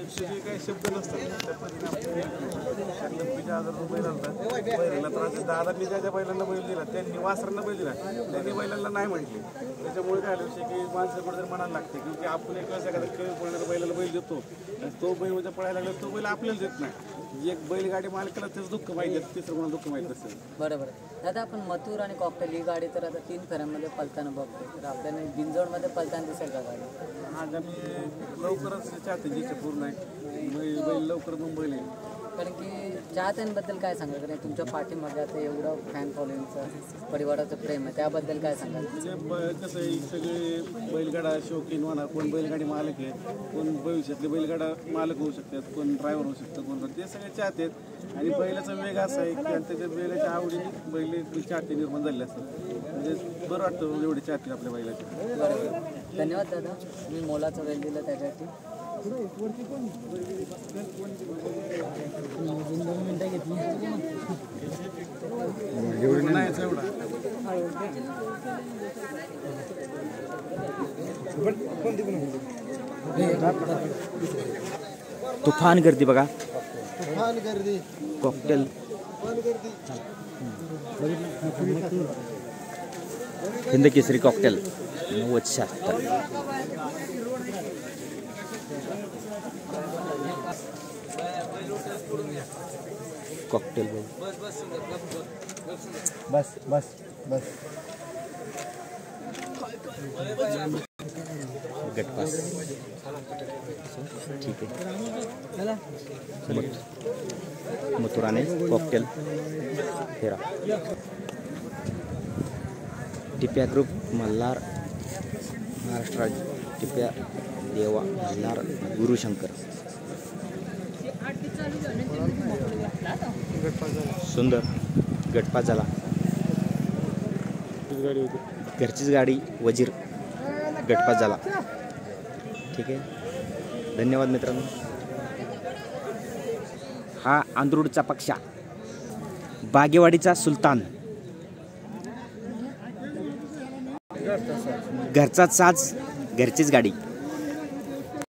दिवशी काही शब्द नसतात त्या पद्धतीने बैल आणतात बैलाला त्रास दादांनी ज्या बैलांना बैल दिला त्यांनी वासरांना बैल दिला त्यांनी बैलांना नाही म्हटले. त्याच्यामुळे काय झालं की माणसं कुठेतरी म्हणायला लागते की आपण एक वेळेस एखादा खेळ पळणाऱ्या बैलाला बैल देतो आणि तो बैल म्हणजे पळायला लागला तो बैल आपल्याला देत नाही. एक बैलगाडी मालकाला त्याचं दुःख माहिती आहे, तिसरं कोणाला दुःख माहीत नसेल. बरोबर. दादा आपण मथुर आणि कॉकटेल ही गाडी तर आता 3 फेऱ्यांमध्ये पलताना बघतो, तर आपल्याला बिनजोडमध्ये पलताना दिसेल का गाडी? आज आम्ही लवकरच चाहते जिथे पूर्ण आहे बैल लवकर मुंबईला येईल. कारण की चाहत्यांबद्दल काय सांगा, कारण तुमच्या पाठीमागे आता एवढं फॅन फॉलोईंगचं परिवाराचं प्रेम आहे, त्याबद्दल काय सांगाल? म्हणजे कसं आहे सगळे बैलगाडा शौकीन म्हणा, कोण बैलगाडी मालक आहे, कोण भविष्यातले बैलगाडा मालक होऊ शकतात, कोण ड्रायव्हर होऊ शकतात, कोण ते सगळे चाहते आहेत. आणि बैलाचा वेग असा आहे की त्याच्या बैलाच्या आवडीने बैल चाहते निर्माण झाले असतात. म्हणजे बरं वाटतं एवढे चाहते आपल्या बैलाचे. बरोबर. धन्यवाद दादा, मी मोलाचा वेळ दिला त्यासाठी. 2 मिनिटं घेतली तुफान गर्दी बघा, तुफान गर्दी cocktail Hind Kesari cocktail 90-76. Cocktail बस बस बस गटपास ठीक आहे. मथुराने कॉकटेल फेरा. टिप्या ग्रुप मल्हार महाराष्ट्र राज्य टिप्या देवा मल्हार गुरुशंकर. सुंदर गटपास झाला. घरचीच गाडी वजीर गटपास झाला. ठीक आहे, धन्यवाद मित्रांनो. हा आंध्रुडचा पक्षा, बागेवाडीचा सुलतान, घरचाच साज, घरचीच गाडी.